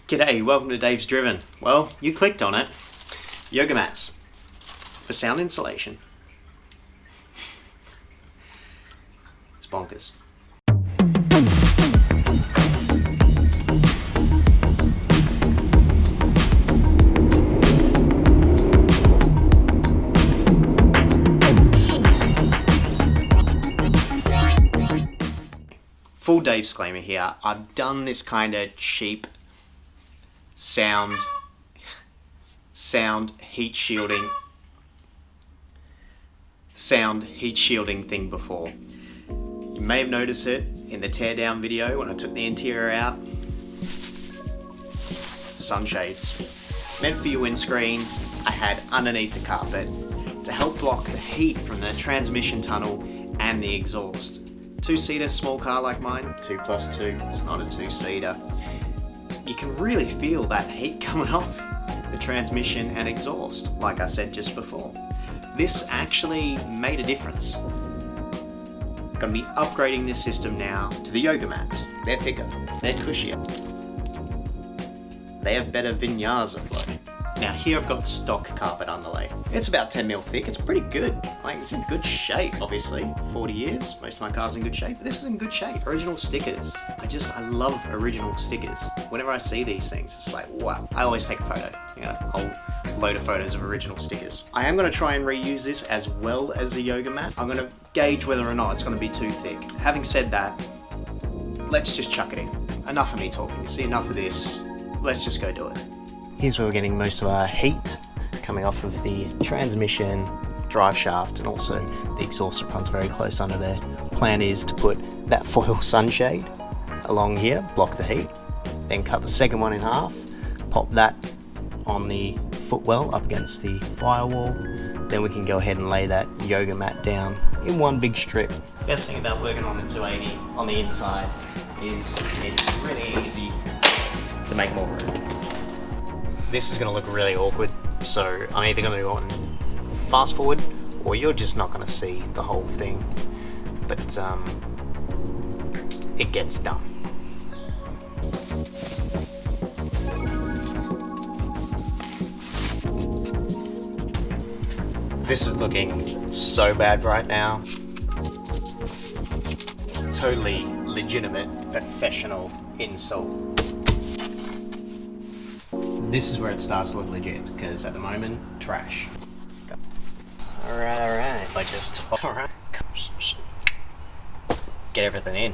G'day, welcome to Dave's Driven. Well, you clicked on it. Yoga mats for sound insulation. It's bonkers. Full Dave disclaimer here. I've done this kind of cheap sound heat shielding thing before. You may have noticed it in the teardown video when I took the interior out. Sunshades meant for your windscreen. I had underneath the carpet to help block the heat from the transmission tunnel and the exhaust. Two-seater small car like mine, 2+2, it's not a two-seater. You can really feel that heat coming off the transmission and exhaust, like I said just before. This actually made a difference. Gonna be upgrading this system now to the yoga mats. They're thicker, they're cushier. They have better vinyasa flow. Now here I've got the stock carpet underlay. It's about 10mm thick, it's pretty good. Like, it's in good shape, obviously. 40 years, most of my car's in good shape, but this is in good shape. Original stickers. I love original stickers. Whenever I see these things, it's like, wow. I always take a photo, a whole load of photos of original stickers. I am gonna try and reuse this as well as the yoga mat. I'm gonna gauge whether or not it's gonna be too thick. Having said that, let's just chuck it in. Enough of me talking, you see, enough of this. Let's just go do it. Here's where we're getting most of our heat coming off of the transmission, drive shaft, and also the exhaust that runs very close under there. Plan is to put that foil sunshade along here, block the heat, then cut the second one in half, pop that on the footwell up against the firewall, then we can go ahead and lay that yoga mat down in one big strip. Best thing about working on the 280 on the inside is it's really easy to make more room. This is going to look really awkward, so I'm either going to go on fast forward or you're just not going to see the whole thing, but it gets done. This is looking so bad right now. Totally legitimate, professional install. This is where it starts to look legit, because at the moment, trash. Alright. Get everything in.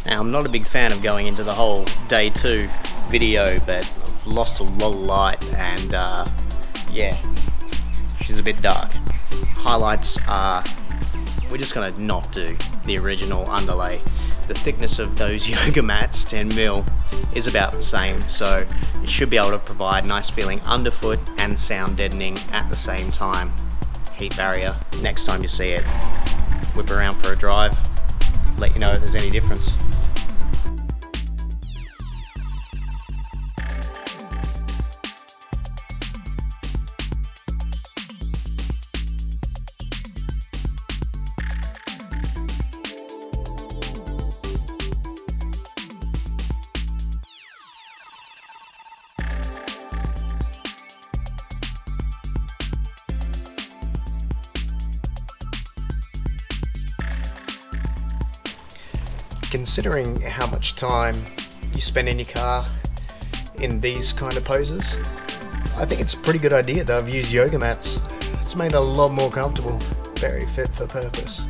Now, I'm not a big fan of going into the whole day 2 video, but I've lost a lot of light and yeah, she's a bit dark. Highlights are, we're just gonna not do the original underlay. The thickness of those yoga mats, 10mm, is about the same, so it should be able to provide nice feeling underfoot and sound deadening at the same time. Heat barrier, next time you see it, whip around for a drive, let you know if there's any difference. Considering how much time you spend in your car in these kind of poses, I think it's a pretty good idea that I've used yoga mats. It's made it a lot more comfortable, very fit for purpose.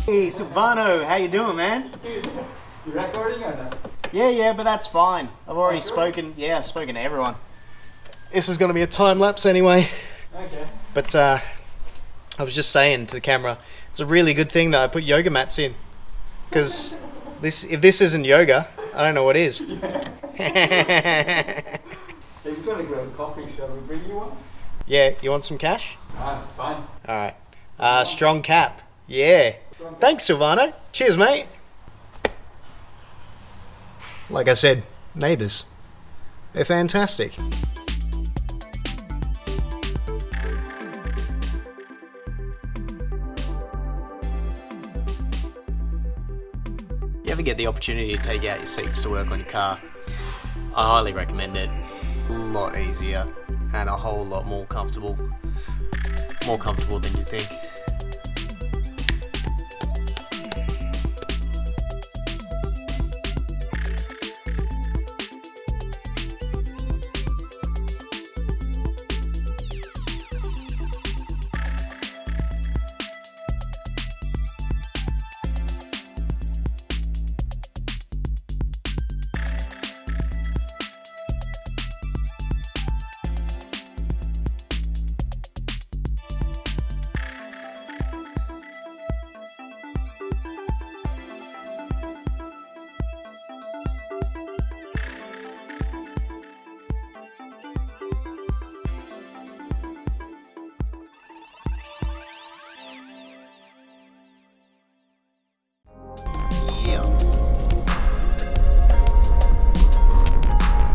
Hey Silvano, how you doing, man? Is it recording or not? Yeah, but that's fine. I've already spoken to everyone. This is going to be a time lapse anyway. Okay. But I was just saying to the camera, it's a really good thing that I put yoga mats in. Because if this isn't yoga, I don't know what is. He's gonna grab a coffee. Shall we bring you one? Yeah, you want some cash? It's fine. Alright. Strong cap. Yeah. Thanks, Silvano. Cheers, mate. Like I said, neighbours. They're fantastic. You ever get the opportunity to take out your seats to work on your car? I highly recommend it. A lot easier and a whole lot more comfortable. More comfortable than you think.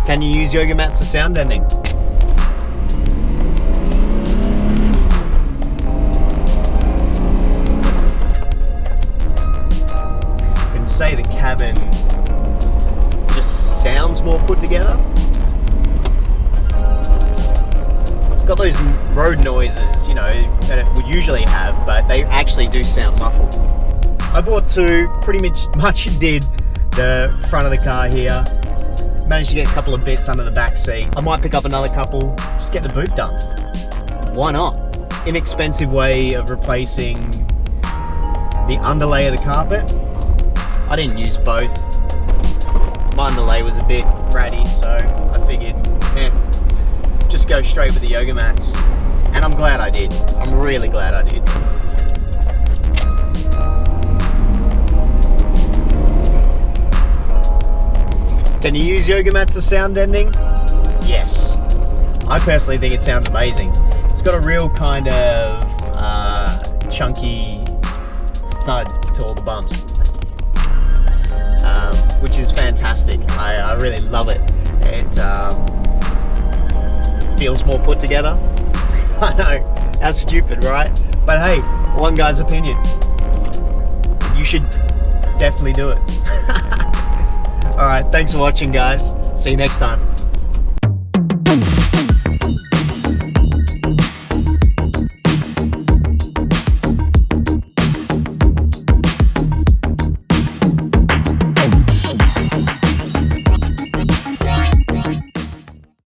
Can you use yoga mats for sound ending? I can say the cabin just sounds more put together. It's got those road noises, you know, that it would usually have, but they actually do sound muffled. I bought two, pretty much did the front of the car here. Managed to get a couple of bits under the back seat. I might pick up another couple, just get the boot done. Why not? Inexpensive way of replacing the underlay of the carpet. I didn't use both. My underlay was a bit ratty, so I figured, just go straight with the yoga mats. And I'm glad I did. I'm really glad I did. Can you use yoga mats as sound ending? Yes. I personally think it sounds amazing. It's got a real kind of chunky thud to all the bumps, which is fantastic. I really love it. It feels more put together. I know, that's stupid, right? But hey, one guy's opinion. You should definitely do it. Alright, thanks for watching, guys. See you next time.